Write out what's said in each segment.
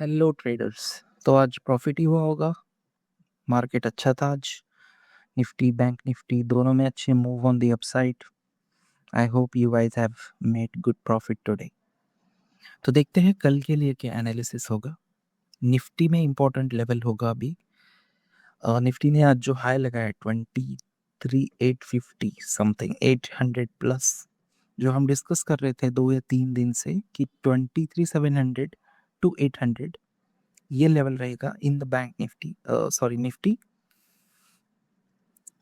Hello traders. तो आज profit ही हुआ होगा। मार्केट अच्छा था आज। निफ्टी बैंक निफ्टी दोनों में अच्छे move on the upside. I hope you guys have made good profit today. तो देखते हैं कल के लिए क्या एनालिसिस होगा। निफ्टी में इंपॉर्टेंट लेवल होगा अभी। निफ्टी ने आज जो हाई लगाया 23,850 समथिंग 800 प्लस, जो हम डिस्कस कर रहे थे 2 या 3 दिन से कि 23,700 टू 800 ये लेवल रहेगा in the bank Nifty, sorry Nifty.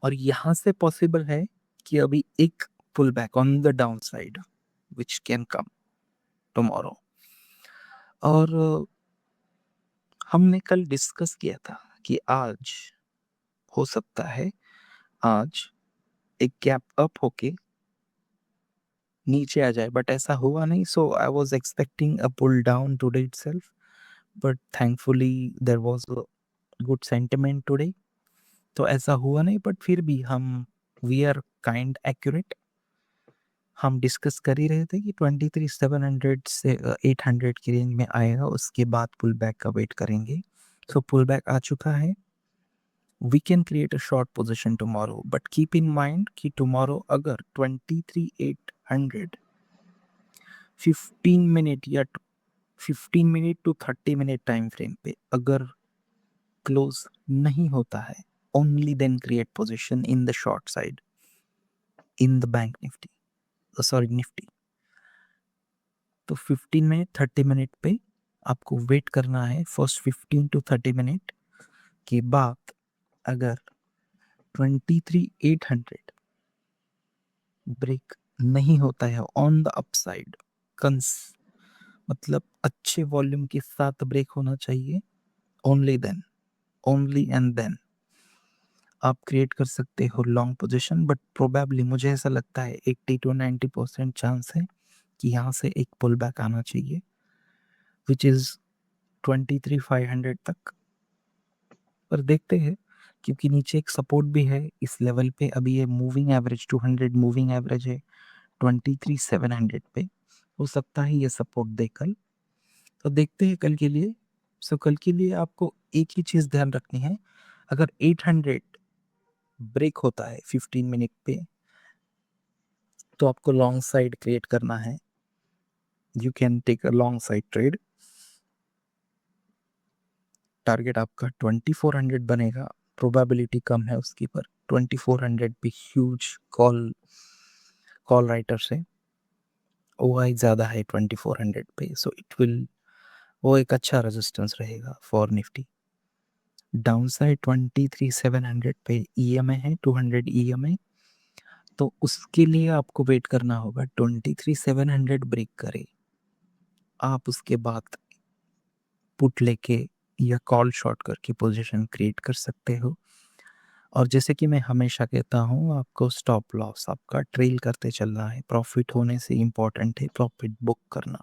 और यहाँ से पॉसिबल है कि अभी एक pull back on the down side which can come tomorrow. और हमने कल डिस्कस किया था कि आज हो सकता है आज एक गैप अप होके नीचे आ जाए, बट ऐसा हुआ नहीं। So I was expecting a pull down today itself, but thankfully there was a good sentiment today. तो ऐसा हुआ नहीं, बट फिर भी हम वी आर काइंड एक्यूरेट। हम डिस्कस कर ही रहे थे कि 23,700 से 800 की रेंज में आएगा, उसके बाद पुल बैक का वेट करेंगे। सो पुल बैक आ चुका है। We can create a short position tomorrow, but keep in mind कि टुमारो अगर 23,800 15 मिनट या 15 minute to 30 minute time frame पे अगर क्लोज नहीं होता है, only then create position in the short side in the bank Nifty, sorry Nifty. तो 15 minute 30 minute पे आपको वेट करना है। फर्स्ट 15 टू 30 मिनट के बाद अगर 23,800 ब्रेक नहीं होता है ऑन द अपसाइड, कंस मतलब अच्छे वॉल्यूम के साथ ब्रेक होना चाहिए, only then, only and then आप क्रिएट कर सकते हो लॉन्ग पोजीशन। बट प्रोबेबली मुझे ऐसा लगता है 80 to 90% चांस है कि यहाँ से एक पुल बैक आना चाहिए विच इज 23,500 तक। पर देखते हैं, क्योंकि नीचे एक सपोर्ट भी है इस लेवल पे। अभी ये मूविंग एवरेज 200 मूविंग एवरेज है 23,700 पे। हो सकता है ये सपोर्ट दे कल। तो देखते हैं कल के लिए। सो कल के लिए आपको एक ही चीज़ ध्यान रखनी है, अगर 800 ब्रेक होता है 15 मिनट पे तो आपको लॉन्ग साइड क्रिएट करना है। You can take a long side trade. Target आपका 2400 बनेगा, प्रोबेबिलिटी कम है उसकी, पर 2400 पे ह्यूज कॉल कॉल राइटर से ओआई ज़्यादा है 2400 पे। सो इट विल, वो एक अच्छा रेजिस्टेंस रहेगा फॉर निफ्टी। डाउन साइड 23,700 पे ईएमए है 200 ईएमए। तो उसके लिए आपको वेट करना होगा 23,700 ब्रेक करे, आप उसके बाद पुट लेके या कॉल शॉर्ट करके पोजीशन क्रिएट कर सकते हो। और जैसे कि मैं हमेशा कहता हूँ, आपको स्टॉप लॉस आपका ट्रेल करते चलना है। प्रॉफिट होने से इम्पॉर्टेंट है प्रॉफिट बुक करना।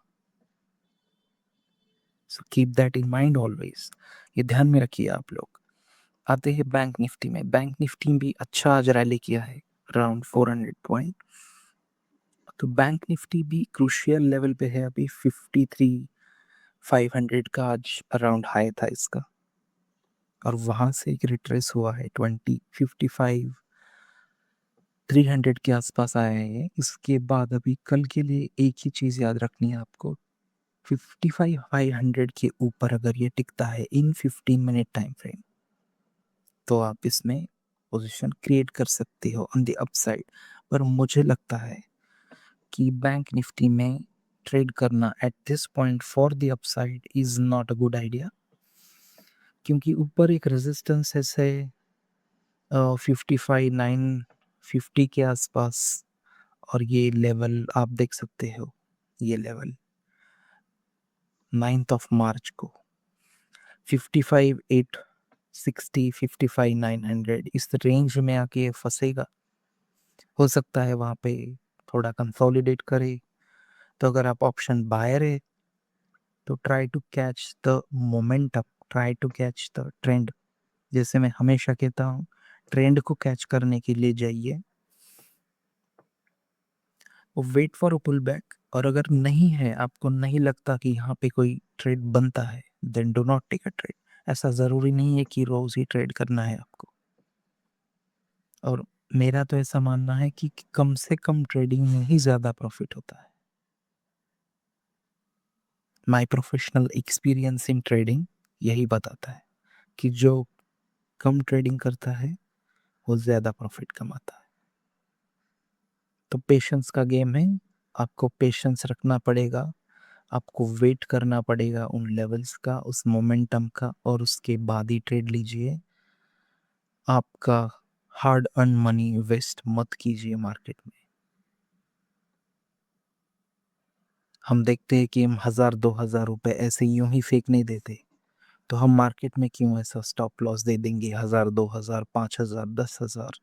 So keep that in mind always, ये ध्यान में रखिए आप लोग। आते हैं बैंक निफ्टी में। बैंक निफ्टी भी अच्छा आज रैली किया है अराउंड 400 पॉइंट। तो बैंक निफ्टी भी क्रूशियल लेवल पे है अभी। 53,500 का आज अराउंड हाई था इसका, और वहां से एक रिट्रेस हुआ है 300 के आसपास आया है ये। इसके बाद अभी कल के लिए एक ही चीज़ याद रखनी है आपको, 55,500 के ऊपर अगर ये टिकता है इन 15 मिनट टाइम फ्रेम तो आप इसमें पोजीशन क्रिएट कर सकते हो ऑन द अपसाइड। पर मुझे लगता है कि बैंक निफ्टी में ट्रेड करना at this point for the upside is not a good idea, क्योंकि ऊपर एक रेजिस्टेंस है से 55,950 के आसपास। और ये लेवल आप देख सकते हो, ये लेवल 9 मार्च को 55,860 55,900 इस रेंज में आके ये फंसेगा। हो सकता है वहाँ पे थोड़ा कंसोलिडेट करे। तो अगर आप ऑप्शन बायर है तो try to catch the momentum, try to catch the trend. जैसे मैं हमेशा कहता हूँ, ट्रेंड को कैच करने के लिए जाइए, wait for a pull back. और अगर नहीं है, आपको नहीं लगता कि यहाँ पे कोई ट्रेड बनता है, then do not take a trade. ऐसा ज़रूरी नहीं है कि रोज़ ही ट्रेड करना है आपको। और मेरा तो ऐसा मानना है कि कम से कम ट्रेडिंग में ही ज़्यादा प्रॉफिट होता है। My professional experience in trading यही बताता है कि जो कम ट्रेडिंग करता है वो ज़्यादा प्रॉफिट कमाता है। तो पेशेंस का गेम है, आपको पेशेंस रखना पड़ेगा, आपको वेट करना पड़ेगा उन लेवल्स का, उस मोमेंटम का, और उसके बाद ही ट्रेड लीजिए। आपका हार्ड अर्न मनी वेस्ट मत कीजिए मार्केट में। हम देखते हैं कि हम 1000-2000 रुपए ऐसे यूं ही फेंक नहीं देते, तो हम मार्केट में क्यों ऐसा स्टॉप लॉस दे देंगे 1000, 2000, 5000, 10,000।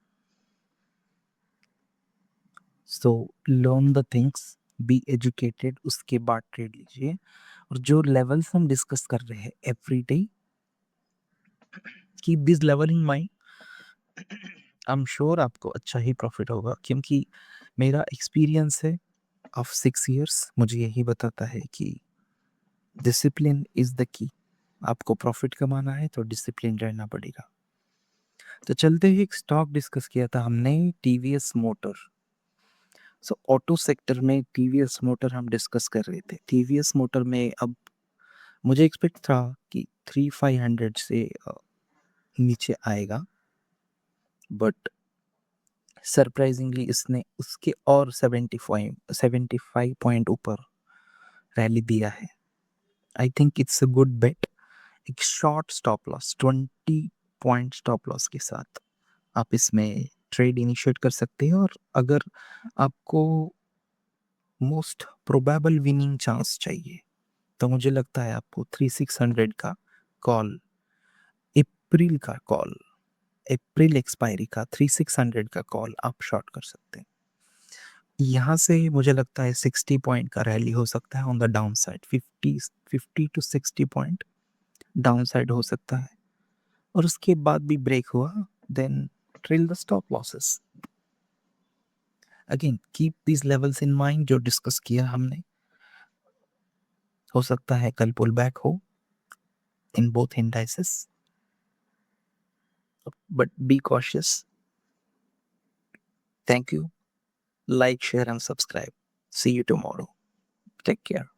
So learn the things, be educated, उसके बाद ट्रेड लीजिए। और जो लेवल्स हम डिस्कस कर रहे हैं every day, keep this level in mind. I am sure आपको अच्छा ही प्रॉफिट होगा, क्योंकि मेरा एक्सपीरियंस है ऑफ 6 years मुझे यही बताता है कि डिसिप्लिन इज द की। आपको प्रॉफिट कमाना है तो डिसिप्लिन रहना पड़ेगा। तो चलते ही एक स्टॉक डिस्कस किया था हमने, टीवीएस मोटर। सो ऑटो सेक्टर में टीवीएस मोटर हम डिस्कस कर रहे थे। टीवीएस मोटर में अब मुझे एक्सपेक्ट था कि 3500 से नीचे आएगा, बट सरप्राइजिंगली इसने उसके और 75 पॉइंट ऊपर रैली दिया है। I think it's a good bet. एक short stop loss 20 point stop loss के साथ आप इसमें ट्रेड इनिशिएट कर सकते हैं। और अगर आपको मोस्ट प्रोबेबल विनिंग चांस चाहिए, तो मुझे लगता है आपको 3600 का कॉल, अप्रैल का कॉल, अप्रैल एक्सपायरी का 3600 का कॉल आप शॉर्ट कर सकते हैं। यहाँ से मुझे लगता है 60 पॉइंट का रैली हो सकता है on the down side. 50 to 60 point down side हो सकता है, और उसके बाद भी ब्रेक हुआ, then trail the stop losses. Again keep these levels in mind जो डिस्कस किया हमने। हो सकता है कल पुल बैक हो in both indices, but be cautious. Thank you. Like, share, and subscribe. See you tomorrow. Take care.